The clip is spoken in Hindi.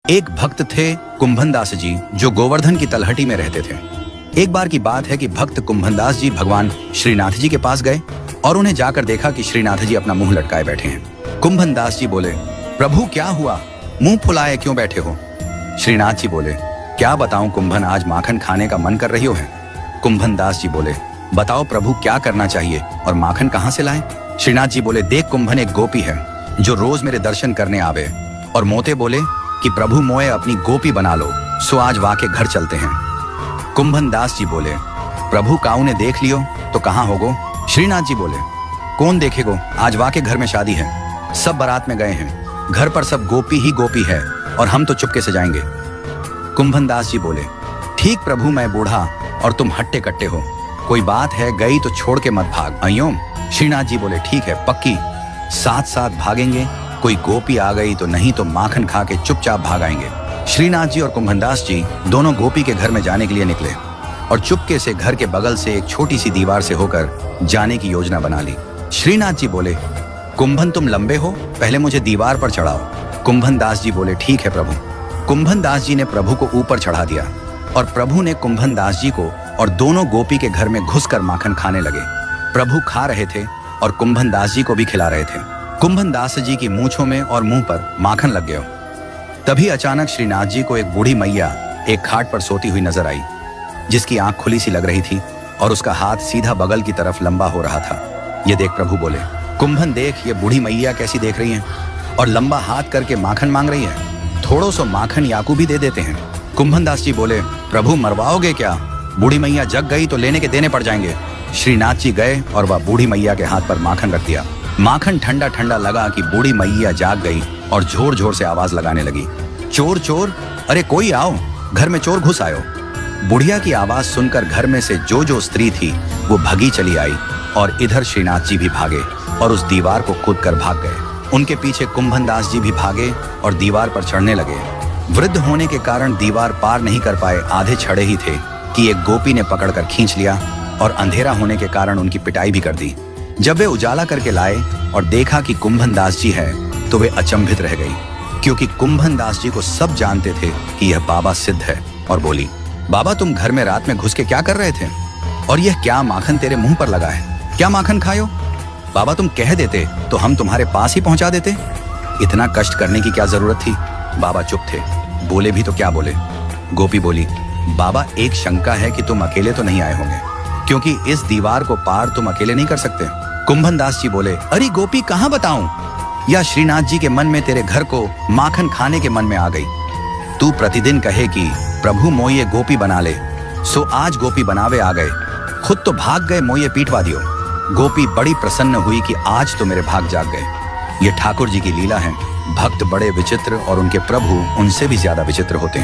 एक भक्त थे कुंभनदास जी, जो गोवर्धन की तलहटी में रहते थे। एक बार की बात है कि भक्त कुंभनदास जी भगवान श्रीनाथ जी के पास गए और उन्हें जाकर देखा कि श्रीनाथ जी अपना मुंह लटकाए बैठे हैं। कुंभनदास जी बोले, प्रभु क्या हुआ, मुंह फुलाए क्यों बैठे हो? श्रीनाथ जी बोले, क्या बताऊं कुंभन, आज माखन खाने का मन कर रही हो है। कुंभनदास जी बोले, बताओ प्रभु क्या करना चाहिए और माखन कहाँ से लाएं? श्रीनाथ जी बोले, देख कुंभन, एक गोपी है जो रोज मेरे दर्शन करने आवे और मोते बोले कि प्रभु मोए अपनी गोपी बना लो, सो आज वाके घर चलते हैं। कुंभनदास जी बोले, प्रभु काऊ ने देख लियो तो कहाँ होगो? श्रीनाथ जी बोले, कौन देखेगो, आज वाके घर में शादी है, सब बारात में गए हैं, घर पर सब गोपी ही गोपी है और हम तो चुपके से जाएंगे। कुंभनदास जी बोले, ठीक प्रभु, मैं बूढ़ा और तुम हट्टे कट्टे हो, कोई बात है, गई तो छोड़ के मत भाग अयोम। श्रीनाथ जी बोले, ठीक है पक्की, साथ साथ भागेंगे, कोई गोपी आ गई तो नहीं तो माखन खा के चुपचाप भाग आएंगे। श्रीनाथ जी और कुंभनदास जी दोनों गोपी के घर में जाने के लिए निकले और चुपके से घर के बगल से एक छोटी सी दीवार से होकर जाने की योजना बना ली। श्रीनाथ जी बोले, कुंभन तुम लंबे हो, पहले मुझे दीवार पर चढ़ाओ। कुंभनदास जी बोले, ठीक है प्रभु। कुंभनदास जी ने प्रभु को ऊपर चढ़ा दिया और प्रभु ने कुंभनदास जी को और दोनों गोपी के घर में घुसकर माखन खाने लगे। प्रभु खा रहे थे और कुंभनदास जी को भी खिला रहे थे। कुंभनदास जी की मूंछों में और मुंह पर माखन लग गया। तभी अचानक श्रीनाथ जी को एक बूढ़ी मैया एक खाट पर सोती हुई नजर आई, जिसकी आंख खुली सी लग रही थी और उसका हाथ सीधा बगल की तरफ लंबा हो रहा था। ये देख प्रभु बोले, कुंभन देख, ये बूढ़ी मैया कैसी देख रही है और लंबा हाथ करके माखन मांग रही है, थोड़ो सो माखन याकू भी दे देते हैं। कुंभनदास जी बोले, प्रभु मरवाओगे क्या? बूढ़ी मैया जग गई तो लेने के देने पड़ जाएंगे। श्रीनाथ जी गए और वह बूढ़ी मैया के हाथ पर माखन रख दिया। माखन ठंडा ठंडा लगा कि बूढ़ी मैया जाग गई और जोर जोर से आवाज लगाने लगी, चोर चोर, अरे कोई आओ, घर में चोर घुस आयो। बुढ़िया की आवाज सुनकर घर में से जो जो स्त्री थी वो भगी चली आई और इधर श्रीनाथ जी भी भागे और उस दीवार को कूद कर भाग गए। उनके पीछे कुंभनदास जी भी भागे और दीवार पर चढ़ने लगे। वृद्ध होने के कारण दीवार पार नहीं कर पाए, आधे छड़े ही थे कि एक गोपी ने पकड़कर खींच लिया और अंधेरा होने के कारण उनकी पिटाई भी कर दी। जब वे उजाला करके लाए और देखा कि कुंभनदास जी है तो वे अचंभित रह गई, क्योंकि कुंभनदास जी को सब जानते थे कि यह बाबा सिद्ध है, और बोली, बाबा तुम घर में रात में घुस के क्या कर रहे थे और यह क्या माखन तेरे मुंह पर लगा है? क्या माखन खायो? बाबा तुम कह देते तो हम तुम्हारे पास ही पहुंचा देते, इतना कष्ट करने की क्या जरूरत थी? बाबा चुप थे, बोले भी तो क्या बोले। गोपी बोली, बाबा एक शंका है कि तुम अकेले तो नहीं आए होंगे, क्योंकि इस दीवार को पार तुम अकेले नहीं कर सकते। कुंभनदास जी बोले, अरे गोपी कहाँ बताऊं, या श्रीनाथ जी के मन में तेरे घर को माखन खाने के मन में आ गई। तू प्रतिदिन कहे कि प्रभु मोये गोपी बना ले, सो आज गोपी बनावे आ गए, खुद तो भाग गए, मोये पीटवा दियो। गोपी बड़ी प्रसन्न हुई कि आज तो मेरे भाग जाग गए। ये ठाकुर जी की लीला है, भक्त बड़े विचित्र और उनके प्रभु उनसे भी ज्यादा विचित्र होते हैं।